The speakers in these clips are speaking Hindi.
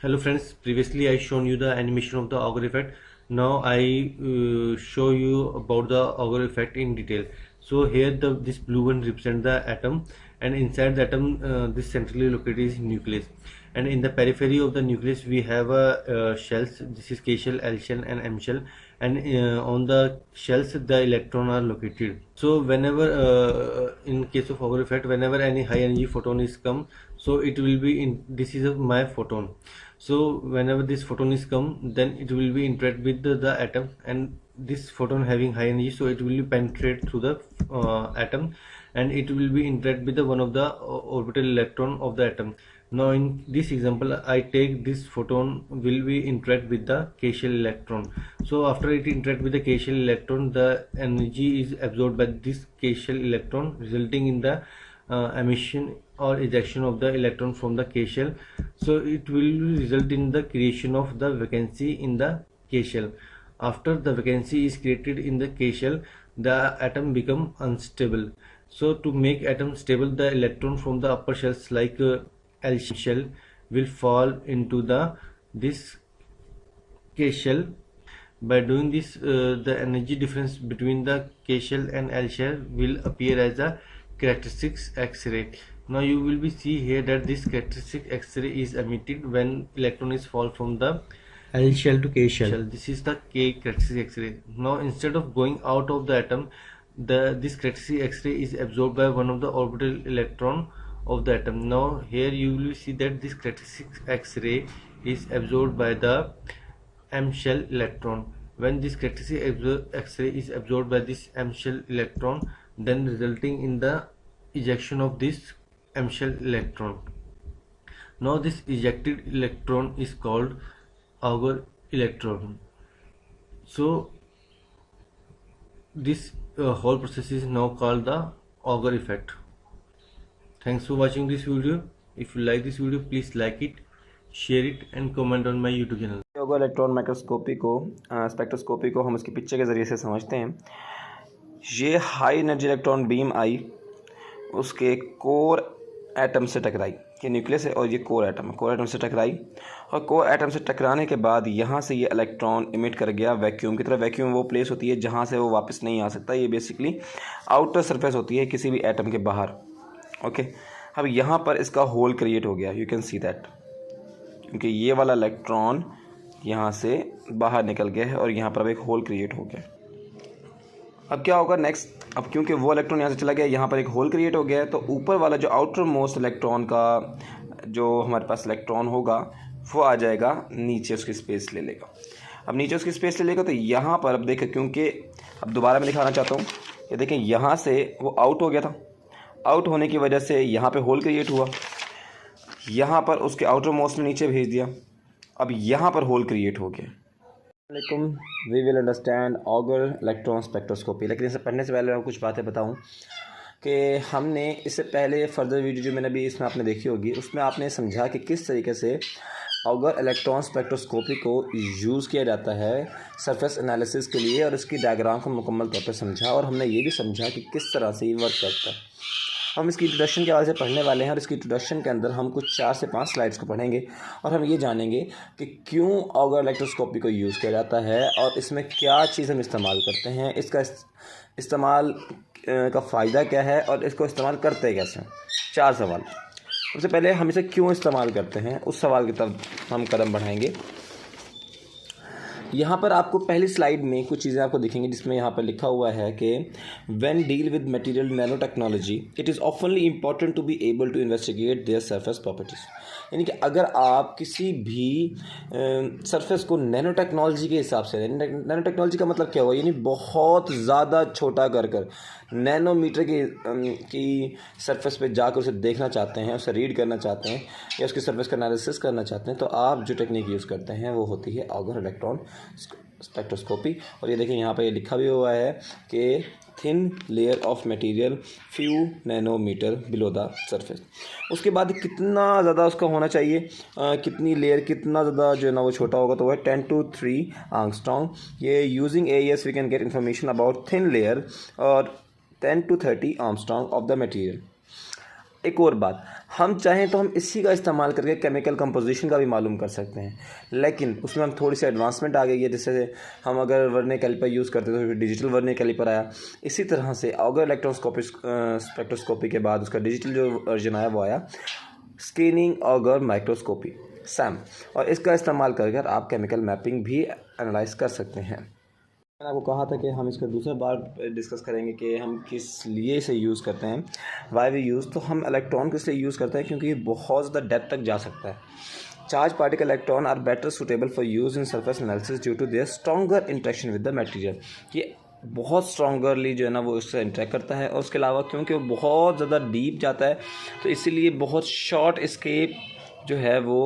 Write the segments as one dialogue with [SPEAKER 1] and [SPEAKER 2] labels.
[SPEAKER 1] Hello friends, previously I shown you the animation of the auger effect. Now I show you about the auger effect in detail. So here this blue one represents the atom, and inside the atom this centrally located is nucleus, and in the periphery of the nucleus we have a shells. This is K shell, L shell and M shell, and on the shells the electron are located. So whenever in case of auger effect, whenever any high energy photon is come, so it will be in this is my photon. So whenever this photon is come, then it will be interact with the atom, and this photon having high energy, so it will be penetrate through the atom, and it will be interact with the one of the orbital electron of the atom. Now in this example I take this photon will be interact with the K shell electron. So after it interact with the K shell electron, the energy is absorbed by this K shell electron, resulting in the emission or ejection of the electron from the K shell. So it will result in the creation of the vacancy in the K shell. After the vacancy is created in the K shell, the atom become unstable. So to make atom stable, the electron from the upper shells like L shell will fall into this K shell. By doing this, the energy difference between the K shell and L shell will appear as a characteristics X-ray. Now you will be see here that this characteristic X-ray is emitted when electron is fall from the
[SPEAKER 2] L shell to K shell.
[SPEAKER 1] This is the K characteristic X-ray. Now instead of going out of the atom, this characteristic X-ray is absorbed by one of the orbital electron of the atom. Now here you will see that this characteristic X-ray is absorbed by the M shell electron. When this characteristic X-ray is absorbed by this M shell electron, then resulting in the ejection of this M shell electron. Now this ejected electron is called auger electron. So this whole process is now called the auger effect. Thanks for watching this video. If you like this video, please like it, share it and comment on my YouTube channel.
[SPEAKER 3] Auger electron microscopy को स्पेक्ट्रोस्कोपी को हम इसके पिक्चर के ज़रिए से समझते हैं। ये हाई एनर्जी इलेक्ट्रॉन बीम आई, उसके कोर एटम से टकराई, ये न्यूक्लियस है और ये कोर एटम से टकराई, और कोर एटम से टकराने के बाद यहाँ से ये इलेक्ट्रॉन इमिट कर गया वैक्यूम की तरफ। वैक्यूम वो प्लेस होती है जहाँ से वो वापस नहीं आ सकता। ये बेसिकली आउटर सरफेस होती है किसी भी एटम के बाहर। ओके, अब यहाँ पर इसका होल क्रिएट हो गया, यू कैन सी दैट, क्योंकि ये वाला इलेक्ट्रॉन यहाँ से बाहर निकल गया है और यहाँ पर अब एक होल क्रिएट हो गया। अब क्या होगा नेक्स्ट, अब क्योंकि वो इलेक्ट्रॉन यहाँ से चला गया, यहाँ पर एक होल क्रिएट हो गया है, तो ऊपर वाला जो आउटर मोस्ट इलेक्ट्रॉन का जो हमारे पास इलेक्ट्रॉन होगा वो आ जाएगा नीचे, उसकी स्पेस ले लेगा। अब नीचे उसकी स्पेस ले लेगा तो यहाँ पर अब देखें, क्योंकि अब दोबारा मैं दिखाना चाहता हूँ, ये देखें यहाँ से वो आउट हो गया था, आउट होने की वजह से यहाँ पे होल क्रिएट हुआ, यहाँ पर उसके आउटर मोस्ट ने नीचे भेज दिया, अब यहाँ पर होल क्रिएट हो गया। We will understand Auger electron spectroscopy. लेकिन इसे पढ़ने से पहले मैं कुछ बातें बताऊं कि हमने इससे पहले फर्दर वीडियो जो मैंने अभी इसमें आपने देखी होगी, उसमें आपने समझा कि किस तरीके से ऑगर इलेक्ट्रॉन स्पेक्ट्रोस्कोपी को यूज़ किया जाता है सरफेस एनालिसिस के लिए, और इसकी डायग्राम को मुकम्मल तौर पर समझा, और हमने ये भी समझा कि किस तरह से ये वर्क करता है। हम इसकी इंट्रोडक्शन के हवाले से पढ़ने वाले हैं, और इसकी इंट्रोडक्शन के अंदर हम कुछ 4 से 5 स्लाइड्स को पढ़ेंगे, और हम ये जानेंगे कि क्यों ऑगर इलेक्ट्रोस्कोपी को यूज़ किया जाता है और इसमें क्या चीज़ हम इस्तेमाल करते हैं, इसका इस्तेमाल का फ़ायदा क्या है और इसको इस्तेमाल करते कैसे। 4 सवाल। सबसे पहले हम इसे क्यों इस्तेमाल करते हैं, उस सवाल की तरफ हम कदम बढ़ाएंगे। यहाँ पर आपको पहली स्लाइड में कुछ चीज़ें आपको दिखेंगी, जिसमें यहाँ पर लिखा हुआ है कि when deal with material nano technology it is ऑफनली important to be able to investigate their surface properties. यानी कि अगर आप किसी भी सरफेस को नैनो टेक्नोलॉजी के हिसाब से, नैनो टेक्नोलॉजी का मतलब क्या हुआ, यानी बहुत ज़्यादा छोटा कर नैनोमीटर की सरफेस पे जाकर उसे देखना चाहते हैं, उसे रीड करना चाहते हैं, या उसकी सरफेस का एनालिसिस करना चाहते हैं, तो आप जो टेक्निक यूज़ करते हैं वो होती है ऑगर इलेक्ट्रॉन स्पेक्ट्रोस्कोपी। और ये देखिए यहाँ पर ये लिखा भी हुआ है कि thin layer of material few nanometer below the surface. उसके बाद कितना ज़्यादा उसका होना चाहिए, कितनी लेयर, कितना ज़्यादा जो है ना वो छोटा होगा, तो वह 10 to 3 एंगस्ट्रॉम। ये using AES we can get information about thin layer और 10 to 30 angstrom of the material. एक और बात, हम चाहें तो हम इसी का इस्तेमाल करके केमिकल कंपोजिशन का भी मालूम कर सकते हैं, लेकिन उसमें हम थोड़ी सी एडवांसमेंट आ गई है। जैसे हम अगर वर्नियर कैलिपर यूज़ करते तो डिजिटल वर्नियर कैलिपर आया, इसी तरह से ऑगर इलेक्ट्रॉनस्कोपी स्पेक्ट्रोस्कोपी के बाद उसका डिजिटल जो वर्जन आया वो आया स्कैनिंग ऑगर माइक्रोस्कोपी सैम, और इसका इस्तेमाल कर आप केमिकल मैपिंग भी एनालाइज कर सकते हैं। मैंने आपको कहा था कि हम इसका दूसरा बार डिस्कस करेंगे कि हम किस लिए इसे यूज़ करते हैं, वाई वी यूज़। तो हम इलेक्ट्रॉन किस लिए यूज़ करते हैं, क्योंकि ये बहुत ज़्यादा डेप्थ तक जा सकता है। Charge particle electron are better suitable for use in surface analysis due to their stronger interaction with the material. ये बहुत स्ट्रॉन्गरली जो है ना वो उससे इंटरेक्ट करता है, और उसके अलावा क्योंकि वो बहुत ज़्यादा डीप जाता है तो इसीलिए बहुत शॉर्ट एस्केप जो है वो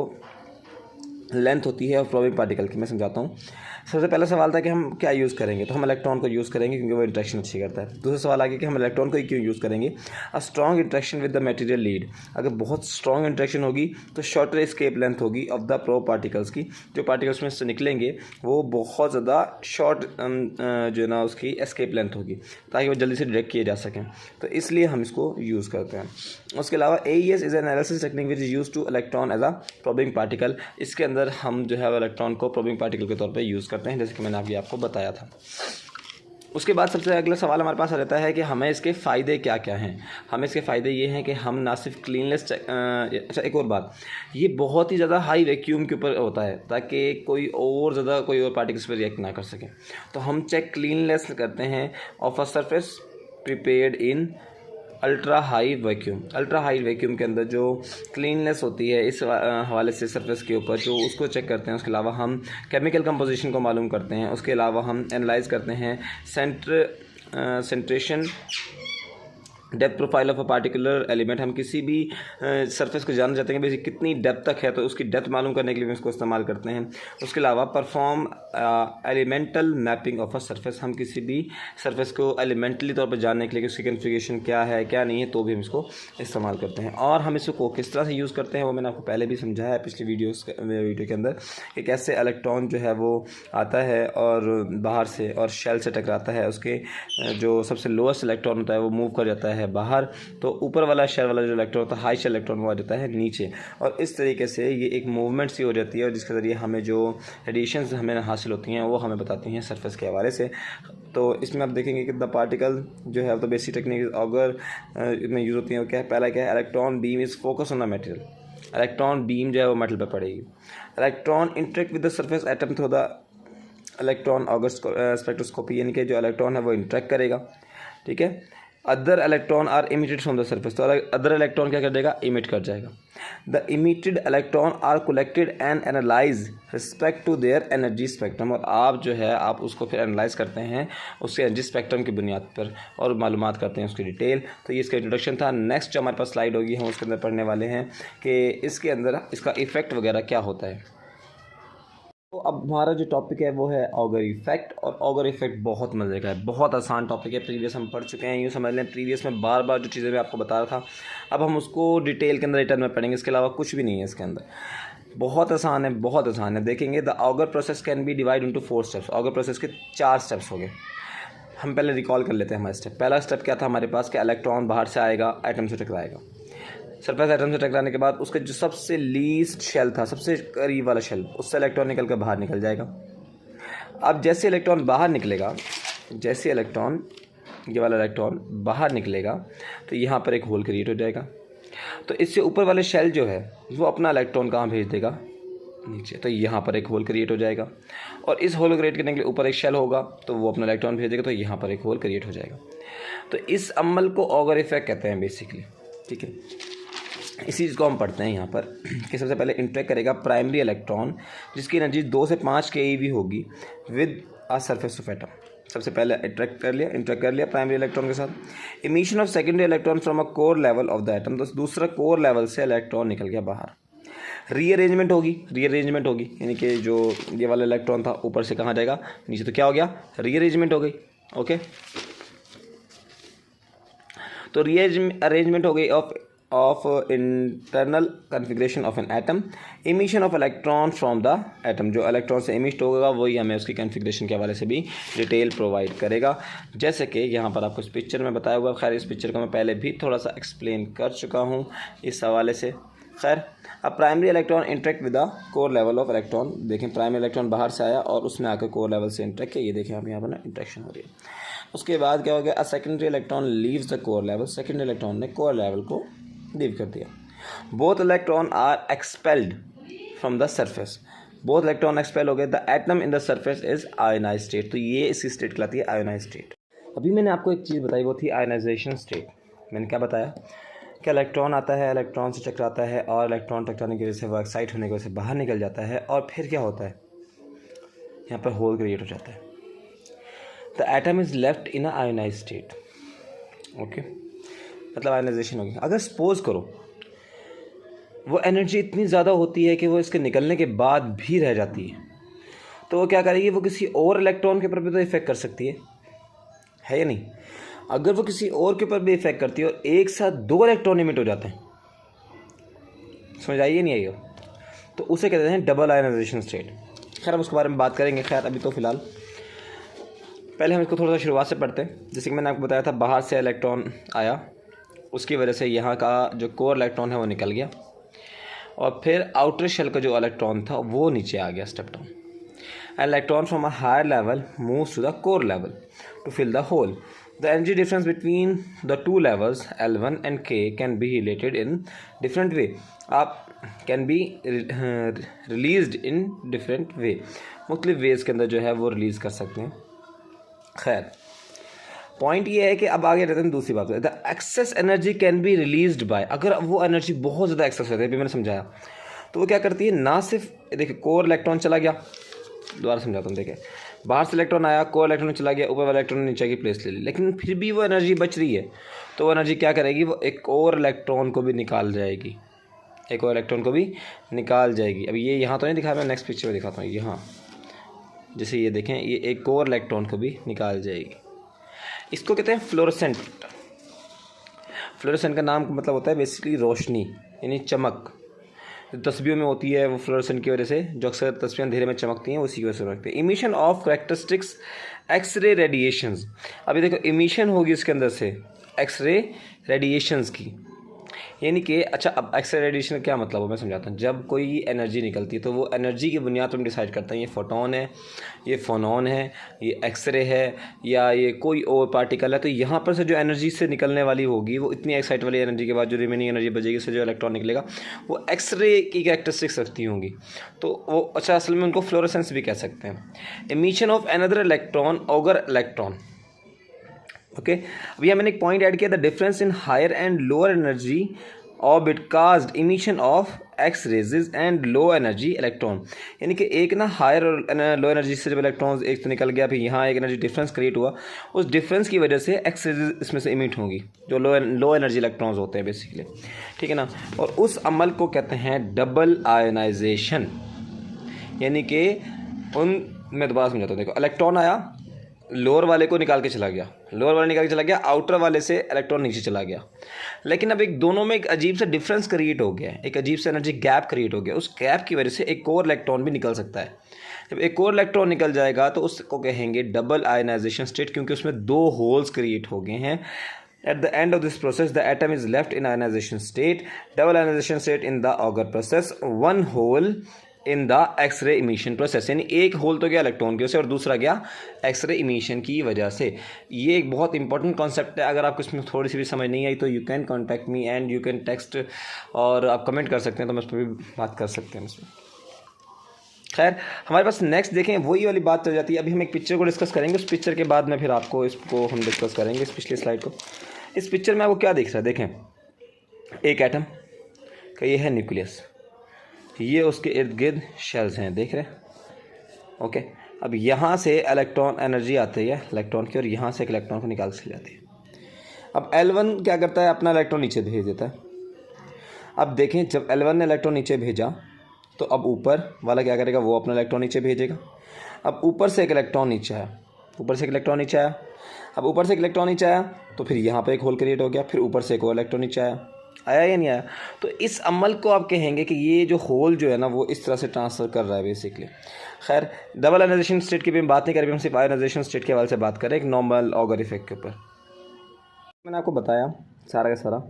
[SPEAKER 3] लेंथ होती है और प्रोबिंग पार्टिकल की। मैं समझाता हूँ। सबसे पहला सवाल था कि हम क्या यूज़ करेंगे, तो हम इलेक्ट्रॉन को यूज़ करेंगे क्योंकि वो इंटरेक्शन अच्छी करता है। दूसरा सवाल आ गया कि हम इलेक्ट्रॉन को ही क्यों यूज़ करेंगे। A strong interaction with the material lead, अगर बहुत स्ट्रॉन्ग इंटरेक्शन होगी तो शॉर्टर एस्केप लेंथ होगी ऑफ द प्रोब पार्टिकल्स की, जो पार्टिकल्स में से निकलेंगे वो बहुत ज़्यादा शॉर्ट जो है ना उसकी एस्केप लेंथ होगी, ताकि वो जल्दी से डिटेक्ट किए जा सकें, तो इसलिए हम इसको यूज़ करते हैं। उसके अलावा AES is analysis technique which is use to electron as a probing particle. इसके अंदर हम जो है इलेक्ट्रॉन को प्रोबिंग पार्टिकल के तौर पे यूज़ करते हैं, जैसे कि मैंने अभी आपको बताया था। उसके बाद सबसे अगला सवाल हमारे पास आ जाता है कि हमें इसके फ़ायदे क्या क्या हैं। हमें इसके फ़ायदे ये हैं कि हम ना सिर्फ क्लीनलेस अच्छा एक और बात, ये बहुत ही ज़्यादा हाई वैक्यूम के ऊपर होता है ताकि कोई और पार्टिकल्स पर रिएक्ट ना कर सके। तो हम चेक क्लीनलेस करते हैं of a surface prepared in ultra high vacuum के अंदर जो क्लीननेस होती है इस हवाले से सरफेस के ऊपर जो उसको चेक करते हैं। उसके अलावा हम केमिकल कंपोजिशन को मालूम करते हैं। उसके अलावा हम एनालाइज करते हैं सेंट्रेशन depth profile of a particular element. हम किसी भी सरफेस को जानना चाहते हैं कि कितनी डेप्थ तक है, तो उसकी डेप्थ मालूम करने के लिए हम इसको इस्तेमाल करते हैं। उसके अलावा perform elemental mapping of a surface, हम किसी भी सरफेस को एलिमेंटली तौर पर जानने के लिए उसकी कन्फिगरेशन क्या है क्या नहीं है, तो भी हम इसको इस्तेमाल करते हैं। और हम इसको किस तरह से यूज़ करते हैं वो मैंने आपको पहले भी समझाया है पिछली वीडियो के अंदर, कि कैसे इलेक्ट्रॉन जो है वो आता है और बाहर से और शेल से टकराता है, उसके जो सबसे लोएस्ट इलेक्ट्रॉन होता है वो मूव कर जाता है बाहर, तो ऊपर वाला शेल वाला जो इलेक्ट्रॉन होता है हाई शेल इलेक्ट्रॉन वो आ जाता है नीचे, और इस तरीके से ये एक मूवमेंट सी हो जाती है, और जिसके ज़रिए हमें जो रेडिएशंस हमें हासिल होती हैं वो हमें बताती हैं सरफेस के हवाले से। तो इसमें आप देखेंगे कि द पार्टिकल जो है तो बेसिक टेक्निक ऑगर में यूज़ होती है। क्या है, पहला क्या है, electron beam is focus on the material. Electron beam जो है वो मेटल पर पड़ेगी। Electron interact with the surface atom through the electron auger spectroscopy, यानी कि जो इलेक्ट्रॉन है वो इंटरेक्ट करेगा, ठीक है। Other electron are emitted from the surface, तो अदर इलेक्ट्रॉन क्या कर देगा, इमिट कर जाएगा। The emitted electron are collected and analyse respect to their energy spectrum, और आप जो है आप उसको फिर एनालाइज करते हैं उसके एनर्जी स्पेक्ट्रम की बुनियाद पर और मालूमात करते हैं उसकी डिटेल। तो ये इसका इंट्रोडक्शन था। नेक्स्ट जो हमारे पास स्लाइड होगी हम उसके अंदर पढ़ने वाले हैं कि इसके अंदर इसका इफ़ेक्ट वगैरह क्या होता है। तो अब हमारा जो टॉपिक है वो है ऑगर इफेक्ट, और ऑगर इफेक्ट बहुत मज़े का है, बहुत आसान टॉपिक है। प्रीवियस हम पढ़ चुके हैं, यूँ समझ लें प्रीवियस में बार बार जो चीज़ें मैं आपको बता रहा था अब हम उसको डिटेल के अंदर रिटर्न में पढ़ेंगे। इसके अलावा कुछ भी नहीं है इसके अंदर, बहुत आसान है, बहुत आसान है। देखेंगे the Auger process can be divide into 4 steps. Auger process के 4 स्टेप्स हो गए। हम पहले रिकॉल कर लेते हैं हमारे स्टेप। पहला स्टेप क्या था हमारे पास कि इलेक्ट्रॉन बाहर से आएगा, एटम से टकराएगा। सरफेस एटम से टकराने के बाद उसका जो सबसे लीस्ट शेल था, सबसे करीब वाला शेल, उससे इलेक्ट्रॉन निकल कर बाहर निकल जाएगा। अब जैसे इलेक्ट्रॉन बाहर निकलेगा, जैसे इलेक्ट्रॉन ये वाला इलेक्ट्रॉन बाहर निकलेगा तो यहाँ पर एक होल क्रिएट हो जाएगा। तो इससे ऊपर वाले शेल जो है वो अपना इलेक्ट्रॉन कहाँ भेज देगा, नीचे। तो यहाँ पर एक होल क्रिएट हो जाएगा, और इस होल क्रिएट करने के लिए ऊपर एक शेल होगा तो वो अपना इलेक्ट्रॉन भेजेगा, तो यहाँ पर एक होल क्रिएट हो जाएगा। तो इस अमल को ऑगर इफेक्ट कहते हैं बेसिकली, ठीक है। इसी चीज़ को हम पढ़ते हैं यहाँ पर कि सबसे पहले इंटरेक्ट करेगा प्राइमरी इलेक्ट्रॉन जिसकी एनर्जी 2 से 5 keV होगी with a surface of atom. सबसे पहले इंटरेक्ट कर लिया प्राइमरी इलेक्ट्रॉन के साथ। Emission of secondary electron from a core level of the atom, तो दूसरा कोर लेवल से इलेक्ट्रॉन निकल गया बाहर। रीअरेंजमेंट होगी यानी कि जो ये वाला इलेक्ट्रॉन था ऊपर से कहाँ जाएगा, नीचे। तो क्या हो गया, रीअरेंजमेंट हो गई, ओके। तो रीअरेंजमेंट हो गई of of internal configuration of an atom, emission of electron from the atom, जो इलेक्ट्रॉन से इमिट होगा वही हमें उसकी कन्फिग्रेशन के हवाले से भी डिटेल प्रोवाइड करेगा, जैसे कि यहाँ पर आपको इस पिक्चर में बताया हुआ। खैर इस पिक्चर को मैं पहले भी थोड़ा सा एक्सप्लेन कर चुका हूँ इस हवाले से। खैर अब primary electron interact with the core level of electron, देखें प्राइमरी इलेक्ट्रॉन बाहर से आया और उसमें आकर कोर लेवल से इंटरेक्ट किया, ये देखें आप यहाँ पर ना इंटरेक्शन हो रही है। उसके बाद क्या हो गया, a secondary electron leaves the core level, secondary electron ने कोर लेवल को लीव कर दिया। Both electron are expelled from the surface, both electron expel हो गए। The atom in the surface is ionise state, तो ये इसकी स्टेट कहलाती है आयोनाइज स्टेट। अभी मैंने आपको एक चीज़ बताई, वो थी आयोनाइजेशन स्टेट। मैंने क्या बताया कि इलेक्ट्रॉन आता है, इलेक्ट्रॉन से टकराता है और इलेक्ट्रॉन टकराने की वजह से वो एक्साइट होने की वजह से बाहर निकल जाता है और फिर क्या होता है, यहाँ पर होल क्रिएट हो जाता है। The atom is left in a ionize state, okay, मतलब आयोनाइजेशन होगी। अगर सपोज करो वो एनर्जी इतनी ज़्यादा होती है कि वो इसके निकलने के बाद भी रह जाती है, तो वो क्या करेगी, वो किसी और इलेक्ट्रॉन के ऊपर भी तो इफेक्ट कर सकती है या नहीं। अगर वो किसी और के ऊपर भी इफेक्ट करती है और एक साथ दो इलेक्ट्रॉन इमिट हो जाते हैं, समझ आइए नहीं आइए, तो उसे कहते हैं डबल आयोनाइजेशन स्टेट। खैर हम उसके बारे में बात करेंगे। खैर अभी तो फ़िलहाल पहले हम इसको थोड़ा सा शुरुआत से पढ़ते हैं। जैसे कि मैंने आपको बताया था, बाहर से इलेक्ट्रॉन आया, उसकी वजह से यहाँ का जो कोर इलेक्ट्रॉन है वो निकल गया और फिर आउटर शेल का जो इलेक्ट्रॉन था वो नीचे आ गया, step down. Electron from a higher level moves to the core level to fill the hole. The energy difference between the two levels L1 and K can be related in different way. आप can be released in different way, मुख्तलिफ वेज के अंदर जो है वो रिलीज़ कर सकते हैं। खैर पॉइंट ये है कि अब आगे रहते हैं दूसरी बात। The excess energy can be released by, अगर वो एनर्जी बहुत ज़्यादा एक्सेस होती है, अभी मैंने समझाया, तो वो क्या करती है, ना सिर्फ देखिए कोर इलेक्ट्रॉन चला गया, दोबारा समझाता हूँ, देखिए बाहर से इलेक्ट्रॉन आया, कोर इलेक्ट्रॉन चला गया, ऊपर वाला इलेक्ट्रॉन ने नीचे की प्लेस ले ली, लेकिन फिर भी वो एनर्जी बच रही है, तो वो एनर्जी क्या करेगी, वो एक और इलेक्ट्रॉन को भी निकाल जाएगी, एक और इलेक्ट्रॉन को भी निकाल जाएगी। अभी ये यहाँ तो नहीं दिखाया, मैं नेक्स्ट पिक्चर में दिखाता हूँ। यहाँ जैसे ये देखें, ये एक और इलेक्ट्रॉन को भी निकाल जाएगी। इसको कहते हैं फ्लोरोसेंट। फ्लोरोसेंट का नाम मतलब होता है बेसिकली रोशनी, यानी चमक। तस्वीरों में होती है वो फ्लोरोसेंट की वजह से, जो अक्सर तस्वीरें अंधेरे में चमकती हैं, उसी की वजह से चमकती है। Emission of characteristics x ray radiations. अभी देखो इमिशन होगी इसके अंदर से एक्सरे रेडिएशंस की, यानी कि अच्छा अब एक्सरे रेडिएशन का क्या मतलब है मैं समझाता हूँ। जब कोई एनर्जी निकलती है तो वो एनर्जी की बुनियाद पर हम डिसाइड करते हैं, ये फोटोन है, ये फोनॉन है, ये एक्सरे है, या ये कोई और पार्टिकल है। तो यहाँ पर से जो एनर्जी से निकलने वाली होगी वो इतनी एक्साइट वाली एनर्जी के बाद जो रिमेनिंग एनर्जी बचेगी, उससे जो इलेक्ट्रॉन निकलेगा वो एक्सरे की कैरेक्टरिस्टिक्स रखती होंगी, तो वो अच्छा असल में उनको फ्लोरोसेंस भी कह सकते हैं। Emission of another electron Auger electron, okay. अब यहाँ मैंने एक पॉइंट ऐड किया, the difference in higher and lower energy orbit caused emission of x rays and low energy electron, यानी कि एक ना हायर और लो एनर्जी से जब इलेक्ट्रॉन्स एक तो निकल गया, फिर यहाँ एक एनर्जी डिफरेंस क्रिएट हुआ, उस डिफरेंस की वजह से एक्स रेजेज इसमें से इमिट होंगी, जो लो एनर्जी इलेक्ट्रॉन्स होते हैं बेसिकली, ठीक है ना। और उस अमल को कहते हैं डबल आयोनाइजेशन, यानी कि मैं दोबारा समझाता हूँ। देखो इलेक्ट्रॉन आया, लोअर वाले को निकाल के चला गया, लोअर वाले निकाल के चला गया, आउटर वाले से इलेक्ट्रॉन नीचे चला गया, लेकिन अब एक दोनों में एक अजीब सा डिफरेंस क्रिएट हो गया, एक अजीब सा एनर्जी गैप क्रिएट हो गया। उस गैप की वजह से एक और इलेक्ट्रॉन भी निकल सकता है। जब एक और इलेक्ट्रॉन निकल जाएगा तो उसको कहेंगे डबल आयोनाइजेशन स्टेट, क्योंकि उसमें दो होल्स क्रिएट हो गए हैं। At the end of this process, the atom is left in ionization state, double ionization state in the Auger process, one hole in the x ray emission process, यानी एक होल तो गया इलेक्ट्रॉन की वजह से और दूसरा गया एक्सरे इमिशन की वजह से। ये एक बहुत इंपॉर्टेंट कॉन्सेप्ट है। अगर आपको इसमें थोड़ी सी भी समझ नहीं आई तो you can contact me and you can text, और आप कमेंट कर सकते हैं, तो मैं उस पर भी बात कर सकते हैं इसमें। खैर हमारे पास नेक्स्ट देखें वही वाली बात चल जाती है। अभी हम एक पिक्चर को डिस्कस करेंगे, उस पिक्चर के बाद में फिर आपको इसको हम डिस्कस करेंगे, इस पिछली स्लाइड को। इस पिक्चर में आपको क्या दिख रहा है, देखें एक एटम का ये है न्यूक्लियस, ये उसके इर्द गिर्द शेल्स हैं, देख रहे हैं, ओके। अब यहाँ से इलेक्ट्रॉन एनर्जी आती है इलेक्ट्रॉन की, और यहाँ से एक इलेक्ट्रॉन को निकाल के जाती है। अब L1 क्या करता है, अपना इलेक्ट्रॉन नीचे भेज देता है। अब देखें जब L1 ने इलेक्ट्रॉन नीचे भेजा तो अब ऊपर वाला क्या करेगा, वो अपना इलेक्ट्रॉन नीचे भेजेगा। अब ऊपर से एक इलेक्ट्रॉन नीचे आया, ऊपर से एक इलेक्ट्रॉन नीचे आया, अब ऊपर से एक इलेक्ट्रॉन नीचे आया तो फिर यहाँ पर एक होल क्रिएट हो गया, फिर ऊपर से एक और इलेक्ट्रॉन नीचे आया, आया या नहीं आया? तो इस अमल को आप कहेंगे कि ये जो होल जो है ना वो इस तरह से ट्रांसफ़र कर रहा है बेसिकली। खैर, डबल आयोनाइजेशन स्टेट की भी हम बात नहीं करें, हम सिर्फ आयोनाइजेशन स्टेट के हवाले से बात करें एक नॉर्मल ऑगर इफेक्ट के ऊपर। मैंने आपको बताया सारा का सारा।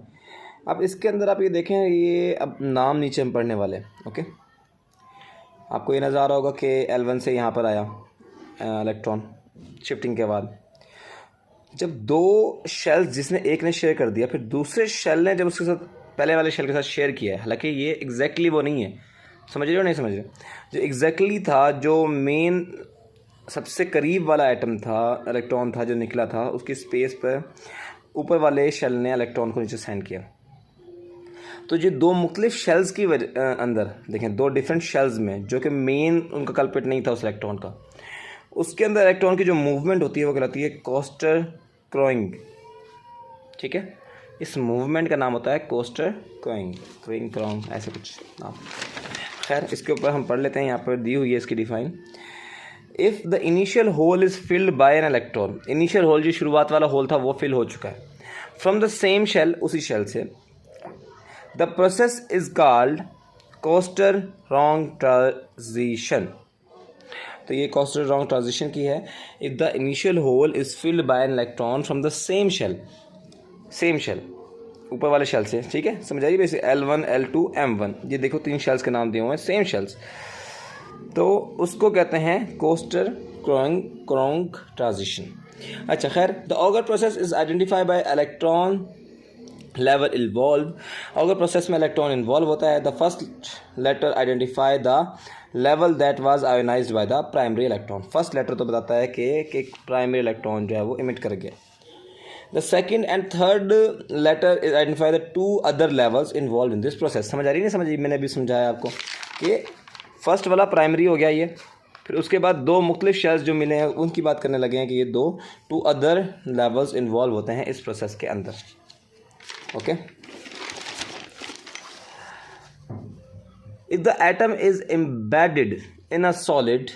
[SPEAKER 3] अब इसके अंदर आप ये देखें, ये अब नाम नीचे हम पढ़ने वाले हैं। ओके, आपको ये नज़र आ रहा होगा कि L1 से यहाँ पर आया इलेक्ट्रॉन शिफ्टिंग के बाद, जब दो शेल्स जिसने एक ने शेयर कर दिया, फिर दूसरे शेल ने जब उसके साथ पहले वाले शेल के साथ शेयर किया है, हालांकि ये एग्जैक्टली वो नहीं है, समझ रहे हो नहीं समझ रहे? जो एग्जैक्टली था, जो मेन सबसे करीब वाला एटम था, इलेक्ट्रॉन था जो निकला था, उसकी स्पेस पर ऊपर वाले शेल ने इलेक्ट्रॉन को नीचे सेंड किया। तो जो दो मुख्तलिफ शेल्स की अंदर देखें, दो डिफरेंट शेल्स में, जो कि मेन उनका कल्प्रिट नहीं था उस इलेक्ट्रॉन का, उसके अंदर इलेक्ट्रॉन की जो मूवमेंट होती है वो कहलाती है कोस्टर क्रोइंग। ठीक है, इस मूवमेंट का नाम होता है कोस्टर क्रोइंग, क्रोइंग क्रोंग ऐसे कुछ नाम। खैर, इसके ऊपर हम पढ़ लेते हैं, यहाँ पर दी हुई है इसकी define. If the initial hole is filled by an electron, initial hole जो शुरुआत वाला होल था वो फिल हो चुका है, फ्रॉम द सेम शेल, उसी शेल से, the process is called Coster Kronig transition. तो ये कोस्टर रॉन्ग ट्रांजिशन की है। If the initial hole is filled by an electron from the same shell, same shell ऊपर वाले शेल से। ठीक है, समझ आइए वैसे L1 L2 M1, ये देखो तीन शेल्स के नाम दिए हुए हैं, सेम शेल्स, तो उसको कहते हैं कोस्टर क्रोंग ट्रांजिशन। अच्छा, खैर, the Auger process is identified by electron level involve. Auger process में इलेक्ट्रॉन इन्वॉल्व होता है। The first letter identify the level that was ionized by the primary electron. First letter तो बताता है कि प्राइमरी इलेक्ट्रॉन जो है वो इमिट कर गया। The second and third letter is identify the two other levels involve in this process. समझ आ रही नहीं समझ? मैंने भी समझाया आपको कि फर्स्ट वाला प्राइमरी हो गया ये, फिर उसके बाद दो मुख्तलिफ शेल्स जो मिले हैं उनकी बात करने लगे हैं कि ये टू अदर लेवल्स इन्वॉल्व होते हैं इस प्रोसेस के अंदर। Okay, if the atom is embedded in a solid,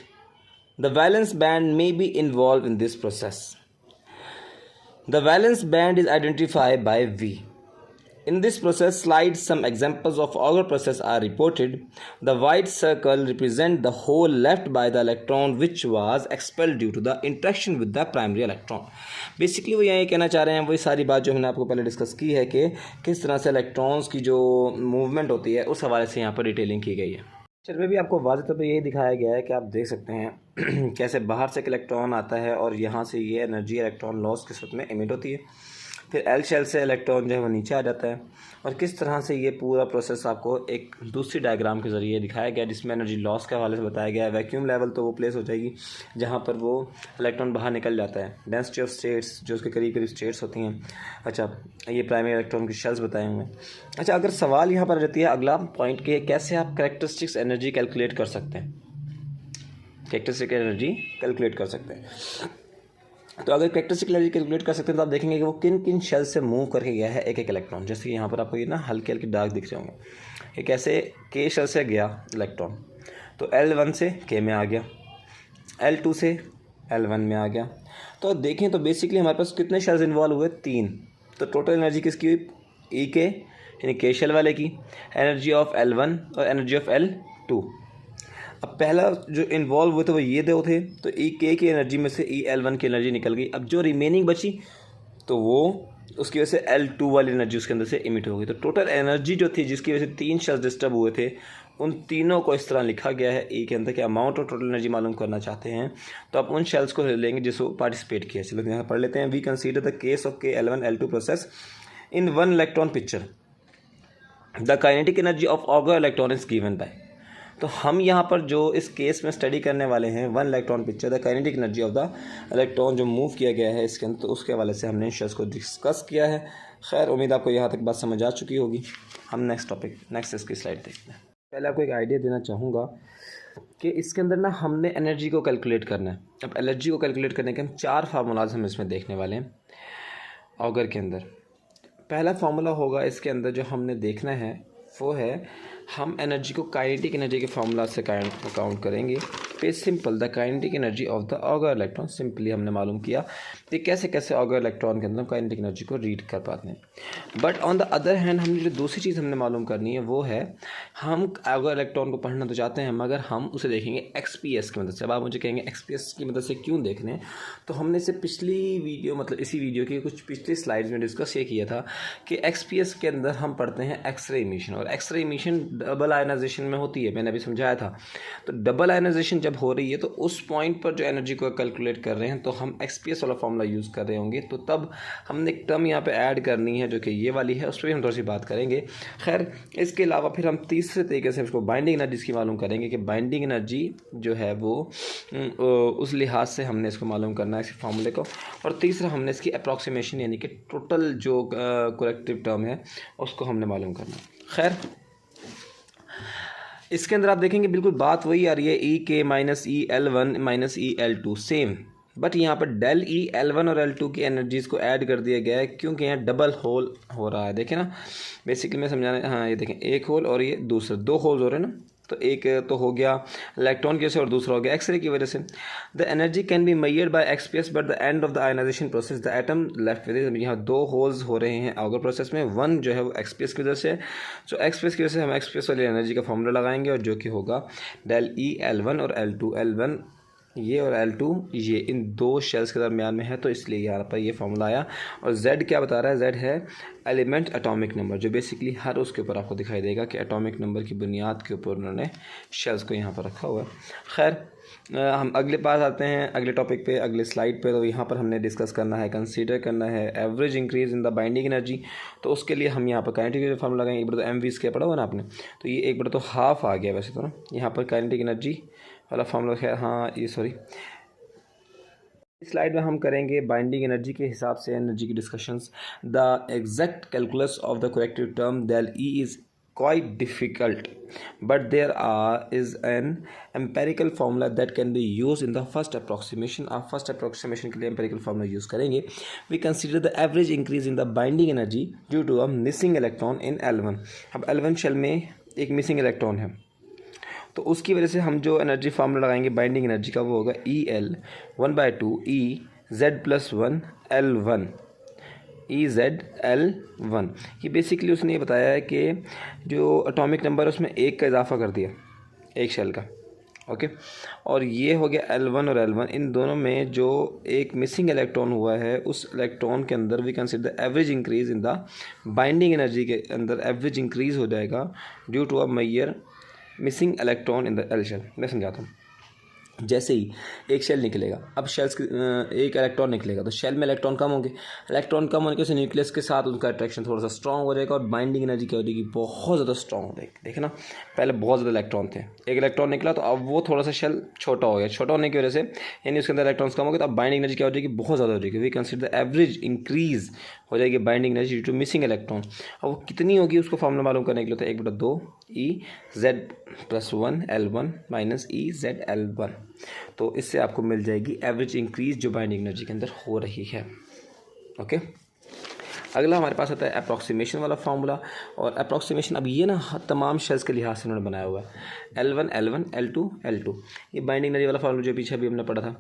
[SPEAKER 3] the valence band may be involve in this process. The valence band is identified by V. In this process, slides some examples of Auger process are reported. The white circle represents the hole left by the electron which was expelled due to the interaction with the primary electron. Basically वो यही कहना चाह रहे हैं, वही सारी बात जो हमने आपको पहले डिस्कस की है कि किस तरह से इलेक्ट्रॉन्स की जो मूवमेंट होती है उस हवाले से यहाँ पर डिटेलिंग की गई है। चल में भी आपको वाज़ेह तौर पर यही दिखाया गया है कि आप देख सकते हैं कैसे बाहर से एक इलेक्ट्रॉन आता है और यहाँ से ये एनर्जी इलेक्ट्रॉन लॉस के सूरत में इमिट होती है, फिर एल शेल से इलेक्ट्रॉन जो है वो नीचे आ जाता है, और किस तरह से ये पूरा प्रोसेस आपको एक दूसरी डायग्राम के ज़रिए दिखाया गया जिसमें एनर्जी लॉस के हवाले से बताया गया है। वैक्यूम लेवल तो वो प्लेस हो जाएगी जहाँ पर वो इलेक्ट्रॉन बाहर निकल जाता है। डेंसिटी ऑफ स्टेट्स जो उसके करीब करीब स्टेट्स होती हैं। अच्छा, ये प्राइमरी इलेक्ट्रॉन की शेल्स बताए हुए हैं। अच्छा, अगर सवाल यहाँ पर रहती है अगला पॉइंट के कैसे आप कैरेक्टरिस्टिक्स एनर्जी कैलकुलेट कर सकते हैं, कैरेक्टरिस्टिक एनर्जी कैलकुलेट कर सकते हैं। तो अगर कैरेक्टरिस्टिक एनर्जी कैलकुलेट कर सकते हैं तो आप देखेंगे कि वो किन किन शेल से मूव करके गया है एक एक इलेक्ट्रॉन। जैसे कि यहाँ पर आपको ये ना हल्के हल्के डार्क दिख रहे होंगे, ये कैसे के शेल से गया इलेक्ट्रॉन, तो L1 से के में आ गया, L2 से L1 में आ गया। तो देखें तो बेसिकली हमारे पास कितने शेल्स इन्वॉल्व हुए? 3। तो टोटल एनर्जी किसकी हुई? ई के यानी के शेल वाले की, एनर्जी ऑफ L1 और एनर्जी ऑफ L2। अब पहला जो इन्वॉल्व हुए थे वो ये दो थे, तो ई के की एनर्जी में से ई L1 की एनर्जी निकल गई। अब जो रिमेनिंग बची तो वो उसकी वजह से L2 वाली एनर्जी उसके अंदर से इमिट हो गई। तो टोटल एनर्जी जो थी जिसकी वजह से 3 शेल्स डिस्टर्ब हुए थे, उन तीनों को इस तरह लिखा गया है ई के अंदर कि अमाउंट ऑफ टोटल एनर्जी मालूम करना चाहते हैं तो आप उन शेल्स को लेंगे जिसको पार्टिसिपेट किया। चलो यहाँ पढ़ लेते हैं। We consider the case of K L1 L2 process in 1 electron picture, the kinetic energy of Auger electron is given by. तो हम यहाँ पर जो इस केस में स्टडी करने वाले हैं 1 electron picture, the kinetic energy of the electron जो मूव किया गया है इसके अंदर, तो उसके हवाले से हमने शेल्स को डिस्कस किया है। खैर, उम्मीद आपको यहाँ तक बात समझ आ चुकी होगी। हम नेक्स्ट इसकी स्लाइड देखते हैं। पहले आपको एक आइडिया देना चाहूँगा कि इसके अंदर ना हमने एनर्जी को कैलकुलेट करना है। अब एनर्जी को कैलकुलेट करने के हम 4 फार्मूलाज हम इसमें देखने वाले हैं ऑगर के अंदर। पहला फार्मूला होगा इसके अंदर जो हमने देखना है वो है, हम एनर्जी को काइनेटिक एनर्जी के फार्मूला से काउंट करेंगे। पे simple the kinetic energy of the Auger electron. Simply हमने मालूम किया कि कैसे कैसे ऑगर इलेक्ट्रॉन के अंदर काइनेटिक एनर्जी को रीड कर पाते हैं। But on the other hand हमने जो दूसरी चीज़ हमने मालूम करनी है वो है, हम ऑगर इलेक्ट्रॉन को पढ़ना तो चाहते हैं मगर हम उसे देखेंगे एक्सपीएस की मदद से। अब आप मुझे कहेंगे एक्सपीएस की मदद से क्यों देखने हैं, तो हमने इसे पिछली वीडियो मतलब इसी वीडियो की कुछ पिछली स्लाइड्स में डिस्कस ये किया था कि एक्सपीएस के अंदर हम पढ़ते हैं एक्सरे इमिशन, और एक्सरे इमिशन डबल आयनाइजेशन में होती है, मैंने अभी समझाया था। तो डबल आयनाइजेशन जब हो रही है तो उस पॉइंट पर जो एनर्जी को कैलकुलेट कर रहे हैं तो हम एक्सपीएस वाला फॉर्मूला यूज़ कर रहे होंगे, तो तब हमने एक टर्म यहाँ पे ऐड करनी है जो कि ये वाली है, उस पर भी हम थोड़ी सी बात करेंगे। खैर इसके अलावा फिर हम तीसरे तरीके से उसको बाइंडिंग एनर्जी की मालूम करेंगे कि बाइंडिंग एनर्जी जो है वो उस लिहाज से हमने इसको मालूम करना है इस फार्मूले को। और तीसरा हमने इसकी अप्रॉक्सीमेशन यानी कि टोटल जो करेक्टिव टर्म है उसको हमने मालूम करना है। खैर इसके अंदर आप देखेंगे बिल्कुल बात वही आ रही है, ई के minus E L1 minus E L2 same, but यहाँ पर डेल ई L1 और L2 की एनर्जीज़ को ऐड कर दिया गया है क्योंकि यहाँ डबल होल हो रहा है। देखें ना, बेसिकली मैं समझाने, हाँ ये देखें एक होल और ये दूसरा, दो होल्स हो रहे हैं ना, तो एक तो हो गया इलेक्ट्रॉन की वजह से और दूसरा हो गया एक्सरे की वजह से। The energy can be measured by XPS but the end of the ionization process the atom left with. यहाँ दो होल्स हो रहे हैं ऑगर प्रोसेस में, वन जो है वो एक्सपीएस की वजह से है। सो एक्सपीएस की वजह से हम एक्सपीएस वाली एनर्जी का फॉर्मूला लगाएंगे और जो कि होगा डेल ई L1 और L2, L1 ये और L2 ये इन दो शेल्स के दरमियान में है, तो इसलिए यहाँ पर ये फॉर्मूला आया। और Z क्या बता रहा है, Z है एलिमेंट एटॉमिक नंबर, जो बेसिकली हर उसके ऊपर आपको दिखाई देगा कि एटॉमिक नंबर की बुनियाद के ऊपर उन्होंने शेल्स को यहाँ पर रखा हुआ है। खैर हम अगले पास आते हैं, अगले टॉपिक पे, अगले स्लाइड पे। तो यहाँ पर हमने डिस्कस करना है, कंसीडर करना है average increase in the binding energy. तो उसके लिए हम यहाँ पर काइनेटिक फार्मूला लगाएंगे। एक बार तो MV स्क्वायर पढ़ा हुआ ना आपने, तो ये एक बार तो हाफ आ गया वैसे तो ना, यहाँ पर काइनेटिक एनर्जी वाला फार्मूला है, हाँ ये सॉरी इस स्लाइड में हम करेंगे बाइंडिंग एनर्जी के हिसाब से एनर्जी की discussions. The exact calculus of the corrective term del E is quite difficult, but there is an empirical formula that can be used in the first approximation. आप first approximation के लिए empirical formula use करेंगे। We consider the average increase in the binding energy due to a missing electron in L1। अब L1 शेल में एक मिसिंग इलेक्ट्रॉन है, तो उसकी वजह से हम जो एनर्जी फार्मूला लगाएंगे बाइंडिंग एनर्जी का वो होगा EL 1/2 EZ+1 L1 EZL1। ये बेसिकली उसने ये बताया है कि जो एटॉमिक नंबर है उसमें एक का इजाफा कर दिया एक शेल का, ओके। और ये हो गया L1 और L1, इन दोनों में जो एक मिसिंग इलेक्ट्रॉन हुआ है उस इलेक्ट्रॉन के अंदर we consider the average increase in the binding energy के अंदर एवरेज इंक्रीज हो जाएगा due to a major missing electron in the L shell. मैं समझाता हूँ। जैसे ही एक शेल निकलेगा, अब शेल्स एक इलेक्ट्रॉन निकलेगा तो शेल में इलेक्ट्रॉन कम होंगे, इलेक्ट्रॉन कम होने के वजह से न्यूक्लियस के साथ उनका अट्रैक्शन थोड़ा सा स्ट्रॉन्ग हो जाएगा और बाइंडिंग एनर्जी क्या हो जाएगी, बहुत ज़्यादा स्ट्रॉन्ग हो जाएगी। देखे ना, पहले बहुत ज़्यादा इलेक्ट्रॉन थे, एक इलेक्ट्रॉन निकला तो अब वो थोड़ा सा शेल छोटा हो गया, छोटा होने की वजह से यानी उसके अंदर इलेक्ट्रॉन्स कम हो गए, तो अब बाइंडिंग एनर्जी क्या हो जाएगी, बहुत ज़्यादा हो जाएगी। We consider the average increase हो जाएगी binding energy to missing electron. अब वो कितनी होगी उसको फॉर्मूला मालूम करने के लिए, तो 1/2 EZ+1 L1 माइनस EZL1। तो इससे आपको मिल जाएगी एवरेज इंक्रीज जो बाइंडिंग एनर्जी के अंदर हो रही है, ओके। अगला हमारे पास आता है अप्रॉक्सीमेशन वाला फार्मूला। और अप्रॉक्सीमेशन अब ये ना तमाम शेल्स के लिहाज से उन्होंने बनाया हुआ है, L1 L1 L2 L2। ये बाइंडिंग एनर्जी वाला फार्मूला जो पीछे अभी हमने पढ़ा था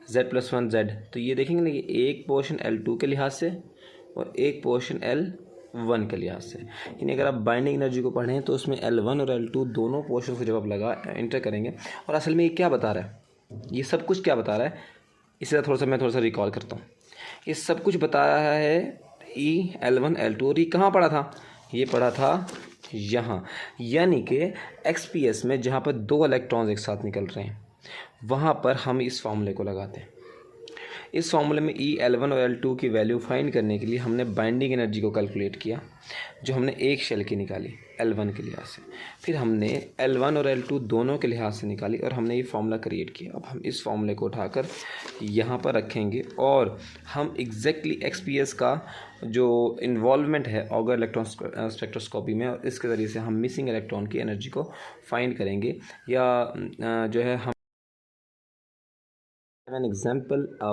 [SPEAKER 3] Z+1 Z, तो ये देखेंगे ना, ये एक पोर्शन L2 के लिहाज से और एक पोर्शन L1 के लिहाज से। यानी अगर आप बाइंडिंग एनर्जी को पढ़ें तो उसमें L1 और L2 दोनों पोर्शन को जब आप एंटर करेंगे, और असल में ये क्या बता रहा है, ये सब कुछ क्या बता रहा है, इसे मैं थोड़ा सा रिकॉल करता हूँ। ये सब कुछ बता रहा है L1 L2, और ये कहाँ पढ़ा था, ये पढ़ा था यहाँ, यानी कि XPS में जहाँ पर दो इलेक्ट्रॉन्स एक साथ निकल रहे हैं वहाँ पर हम इस फार्मूले को लगाते हैं। इस फार्मूले में L1 और L2 की वैल्यू फाइंड करने के लिए हमने बाइंडिंग एनर्जी को कैलकुलेट किया जो हमने एक शेल की निकाली L1 के लिहाज से, फिर हमने L1 और L2 दोनों के लिहाज से निकाली और हमने ये फार्मूला क्रिएट किया। अब हम इस फार्मूले को उठाकर यहाँ पर रखेंगे और हम एग्जैक्टली XPS का जो इन्वॉल्वमेंट है ऑगर इलेक्ट्रॉन स्पेक्ट्रोस्कोपी में, और इसके ज़रिए से हम मिसिंग इलेक्ट्रॉन की एनर्जी को फाइंड करेंगे। या जो है हम an example, a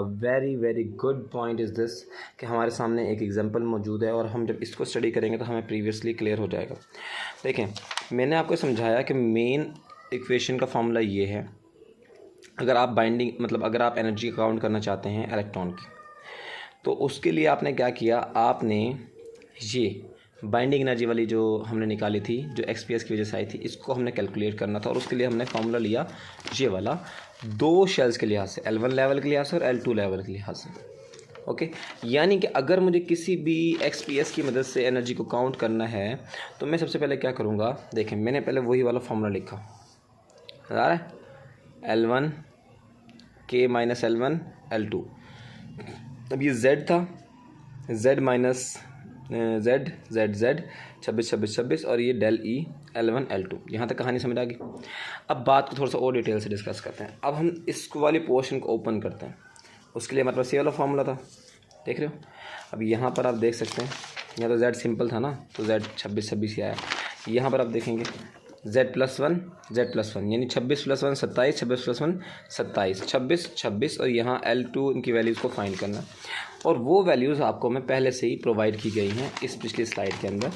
[SPEAKER 3] very good point is this कि हमारे सामने एक एग्जाम्पल मौजूद है और हम जब इसको स्टडी करेंगे तो हमें प्रीवियसली क्लियर हो जाएगा। देखें, मैंने आपको समझाया कि मेन इक्वेशन का फार्मूला ये है अगर आप बाइंडिंग मतलब अगर आप एनर्जी काउंट करना चाहते हैं इलेक्ट्रॉन की, तो उसके लिए आपने क्या किया, आपने ये बाइंडिंग एनर्जी वाली जो हमने निकाली थी, जो एक्सपीएस की वजह से आई थी, इसको हमने कैलकुलेट करना था। और उसके लिए हमने फार्मूला लिया ये वाला, 2 शेल्स के लिहाज से, L1 लेवल के लिहाज से और L2 लेवल के लिहाज से। ओके, यानी कि अगर मुझे किसी भी एक्सपीएस की मदद से एनर्जी को काउंट करना है तो मैं सबसे पहले क्या करूँगा, देखें मैंने पहले वही वाला फार्मूला लिखा, आ रहा है L1 K minus L1 L2। अब ये Z था, Z minus Z Z Z 26 26 26 और ये डेल E L1 L2। यहाँ तक कहानी समझ आ गई। अब बात को थोड़ा सा और डिटेल से डिस्कस करते हैं। अब हम इस वाली पोर्शन को ओपन करते हैं। उसके लिए हमारे पास ये वाला फार्मूला था, देख रहे हो। अब यहाँ पर आप देख सकते हैं, यहाँ तो Z सिंपल था ना, तो Z 26 26 ही आया। यहाँ पर आप देखेंगे Z+1 Z+1 यानी 26 + 1 27, 26 + 1 27, 26 26 और यहाँ L2 इनकी वैल्यूज़ को फाइंड करना। और वो वैल्यूज़ आपको मैं पहले से ही प्रोवाइड की गई हैं इस पिछली स्लाइड के अंदर,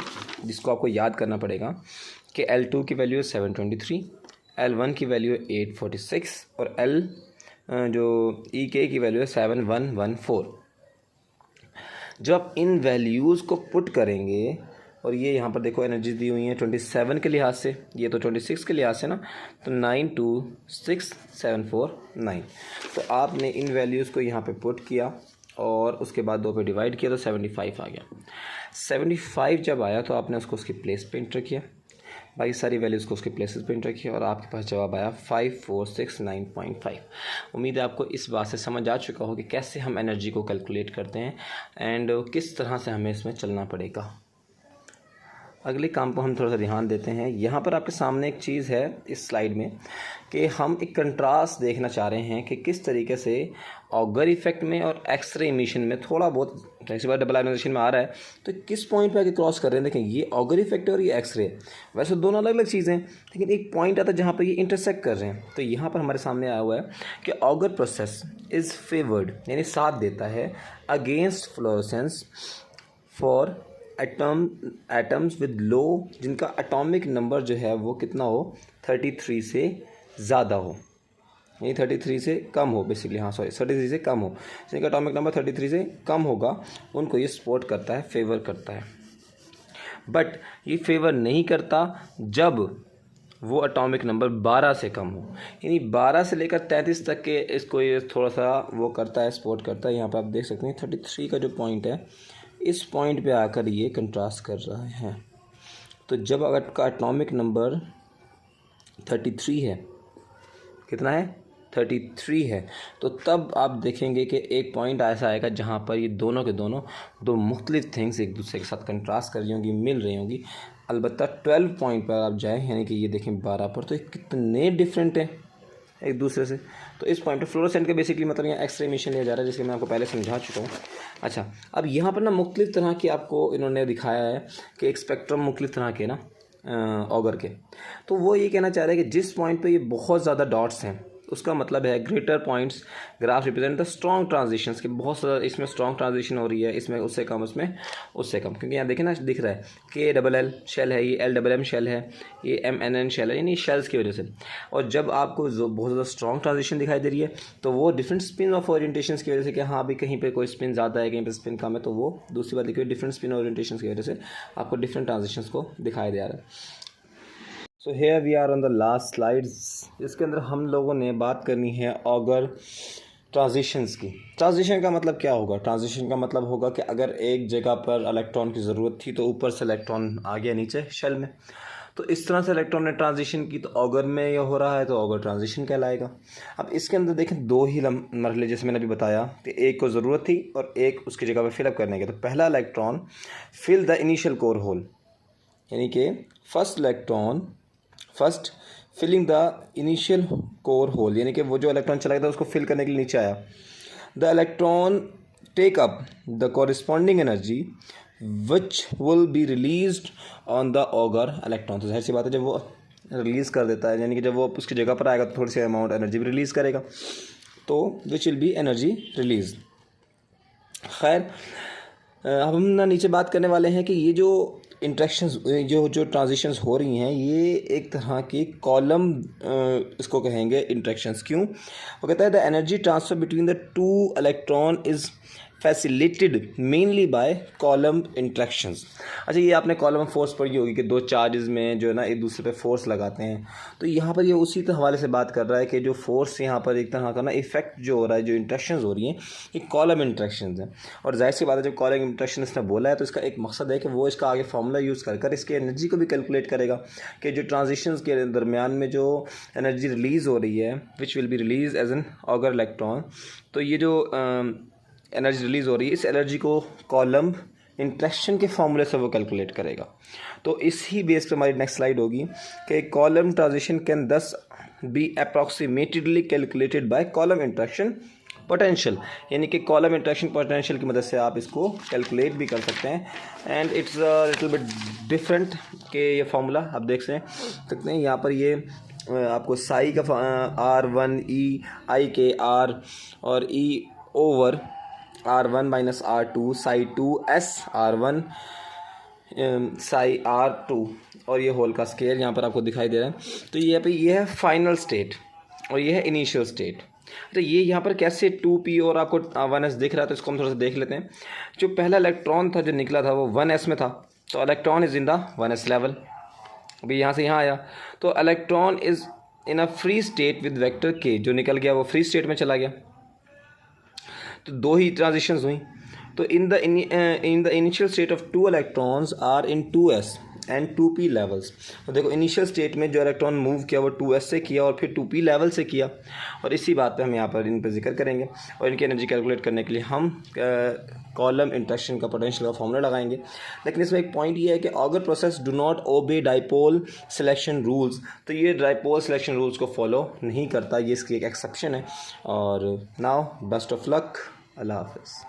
[SPEAKER 3] जिसको आपको याद करना पड़ेगा कि L2 की वैल्यू है 723, L1 की वैल्यू है 846 और जो EK की वैल्यू है 7114। जब आप इन वैल्यूज़ को पुट करेंगे, और ये यहाँ पर देखो एनर्जी दी हुई है 27 के लिहाज से, ये तो 26 के लिहाज से ना, तो 926749। तो आपने इन वैल्यूज़ को यहाँ पे पुट किया और उसके बाद 2 पे डिवाइड किया तो 75 आ गया। 75 जब आया तो आपने उसको उसकी प्लेस पे एंटर किया, बाकी सारी वैल्यूज़ को उसके प्लेसेस पे एंटर किया और आपके पास जवाब आया 5469.5। उम्मीद है आपको इस बात से समझ आ चुका हो कि कैसे हम एनर्जी को कैलकुलेट करते हैं एंड किस तरह से हमें इसमें चलना पड़ेगा। अगले काम को हम थोड़ा सा ध्यान देते हैं। यहाँ पर आपके सामने एक चीज़ है इस स्लाइड में कि हम एक कंट्रास्ट देखना चाह रहे हैं कि किस तरीके से ऑगर इफेक्ट में और एक्सरे इमिशन में थोड़ा बहुत, जैसे बार डबल आयोनाइजेशन में आ रहा है तो किस पॉइंट पे आके क्रॉस कर रहे हैं। देखें ये ऑगर इफेक्ट है और ये एक्सरे, वैसे दोनों अलग अलग चीज़ें हैं लेकिन एक पॉइंट आता है जहाँ पर ये इंटरसेक्ट कर रहे हैं। तो यहाँ पर हमारे सामने आया हुआ है कि ऑगर प्रोसेस इज़ फेवर्ड यानी साथ देता है against fluorescence for atoms with low, जिनका एटॉमिक नंबर जो है वो कितना हो, 33 से ज़्यादा हो, यानी 33 से कम हो बेसिकली, हाँ सॉरी 33 से कम हो, जिनका एटॉमिक नंबर 33 से कम होगा उनको ये सपोर्ट करता है, फेवर करता है। बट ये फेवर नहीं करता जब वो एटॉमिक नंबर 12 से कम हो, यानी 12 से लेकर 33 तक के इसको ये थोड़ा सा वो करता है, सपोर्ट करता है। यहाँ पर आप देख सकते हैं 33 का जो पॉइंट है, इस पॉइंट पे आकर ये कंट्रास्ट कर रहा है। तो जब अगर का एटॉमिक नंबर 33 है, कितना है 33 है, तो तब आप देखेंगे कि एक पॉइंट ऐसा आएगा जहाँ पर ये दोनों के दोनों दो मुख्तलिफ थिंग्स एक दूसरे के साथ कंट्रास्ट कर रही होंगी, मिल रही होंगी। अलबत्ता 12 पॉइंट पर आप जाएँ, यानी कि ये देखें 12 पर, तो ये कितने डिफरेंट हैं एक दूसरे से। तो इस पॉइंट पर फ्लोरोसेंट का बेसिकली मतलब यहाँ एक्सरे इमिशन लिया जा रहा है, जिसके मैं आपको पहले समझा चुका हूँ। अच्छा, अब यहाँ पर ना मुख्तलिफ तरह की आपको इन्होंने दिखाया है कि एक स्पेक्ट्रम मुख्तलिफ तरह के ना ऑगर के। तो वो ये कहना चाह रहे हैं कि जिस पॉइंट पे ये बहुत ज़्यादा डॉट्स हैं उसका मतलब है greater points graph represent the strong transitions, के बहुत ज़्यादा इसमें स्ट्रॉन्ग ट्रांजिशन हो रही है, इसमें उससे कम, उसमें उससे कम। क्योंकि यहाँ देखें ना, दिख रहा है KLL शेल है, ये LMM शेल है, ये MNN शेल है, यानी शेल्स की वजह से। और जब आपको बहुत ज़्यादा स्ट्रॉन्ग ट्रांजिशन दिखाई दे रही है तो वो डिफरेंट स्पिन ऑफ ओरिएंटेशन की वजह से, कि हाँ अभी कहीं पर कोई स्पिन ज़्यादा है, कहीं पर स्पिन कम है, तो वो दूसरी बात देखिए डिफरेंट स्पिन ओरिएंटेशन की वजह से आपको डिफरेंट ट्रांजिशंस को दिखाई दे रहा है। So here we are on the last slides. इसके अंदर हम लोगों ने बात करनी है ऑगर ट्रांजिशंस की। ट्रांजिशन का मतलब क्या होगा? ट्रांजिशन का मतलब होगा कि अगर एक जगह पर इलेक्ट्रॉन की ज़रूरत थी तो ऊपर से इलेक्ट्रॉन आ गया नीचे शेल में, तो इस तरह से इलेक्ट्रॉन ने ट्रांजिशन की, तो ऑगर में यह हो रहा है तो ऑगर ट्रांजिशन कहलाएगा। अब इसके अंदर देखें दो ही मरहले, जैसे मैंने अभी बताया कि एक को ज़रूरत थी और एक उसकी जगह पर फिलअप करने के। तो पहला electron fill the initial core hole, यानी कि first filling the initial core hole, यानी कि वो जो इलेक्ट्रॉन चला गया था उसको फिल करने के लिए नीचे आया। The electron take up the corresponding energy which will be released on the Auger electron. तो जाहिर सी बात है जब वो रिलीज़ कर देता है, यानी कि जब वो उसकी जगह पर आएगा तो थोड़ी सी अमाउंट एनर्जी भी रिलीज़ करेगा, तो विच विल बी एनर्जी रिलीज। खैर, अब हम ना नीचे बात करने वाले हैं कि ये जो इंट्रैक्शंस जो ट्रांजिशंस हो रही हैं ये एक तरह की कॉलम इसको कहेंगे इंट्रैक्शंस। क्यों? वो कहता है the energy transfer between the two electron is facilitated mainly by column interactions. अच्छा, ये आपने कॉलम फोर्स पढ़ी होगी कि दो चार्जेस में जो है ना एक दूसरे पे फोर्स लगाते हैं। तो यहाँ पर ये उसी हवाले से बात कर रहा है कि जो फोर्स यहाँ पर एक तरह का ना इफेक्ट जो हो रहा है, जो इंट्रैक्शंस हो रही हैं, ये कॉलम इंट्रैक्शंस हैं। और जाहिर सी बात है जब कॉलम इंट्रैक्शन इसने बोला है तो इसका एक मकसद है कि वो इसका आगे फार्मूला यूज़ कर इसकी एनर्जी को भी कैलकुलेट करेगा कि जो ट्रांजिशंस के दरमियान में जो एनर्जी रिलीज़ हो रही है which will be release as an Auger electron, तो ये जो एनर्जी रिलीज़ हो रही है इस एनर्जी को कॉलम इंट्रैक्शन के फार्मूले से वो कैलकुलेट करेगा। तो इसी बेस पे हमारी नेक्स्ट स्लाइड होगी कि column transition can this be approximatedly calculated by column interaction potential, यानी कि कॉलम इंट्रैक्शन पोटेंशियल की मदद से आप इसको कैलकुलेट भी कर सकते हैं। And it's little bit different के ये फार्मूला आप देख सकते हैं यहाँ पर ये आपको साई का R1 E I के R और E over R1 minus R2 Sai 2 S R1 Sai R2 और ये होल का स्केयर यहाँ पर आपको दिखाई दे रहा है। तो ये है फाइनल स्टेट और ये है इनिशियल स्टेट। तो ये यहाँ पर कैसे 2p और आपको 1s दिख रहा है, तो इसको हम थोड़ा सा देख लेते हैं। जो पहला इलेक्ट्रॉन था जो निकला था वो 1s में था, तो electron is in the 1s level. अभी यहाँ से यहाँ आया तो electron is in a free state with vector k, जो निकल गया वो फ्री स्टेट में चला गया। तो दो ही ट्रांजिशंस हुई। तो in the initial state of two electrons are in 2s and 2p levels. तो देखो इनिशियल स्टेट में जो इलेक्ट्रॉन मूव किया वो 2s से किया और फिर 2p लेवल से किया, और इसी बात पे हम यहाँ पर इन पर जिक्र करेंगे। और इनकी एनर्जी कैलकुलेट करने के लिए हम कॉलम इंट्रैक्शन का पोटेंशियल का फॉर्मूला लगाएंगे। लेकिन इसमें एक पॉइंट ये है कि auger process do not obey dipole selection rules, तो ये डाइपोल सिलेक्शन रूल्स को फॉलो नहीं करता, ये इसकी एक एक्सेप्शन है। और नाउ बेस्ट ऑफ लक, अल्लाह हाफ़िज़।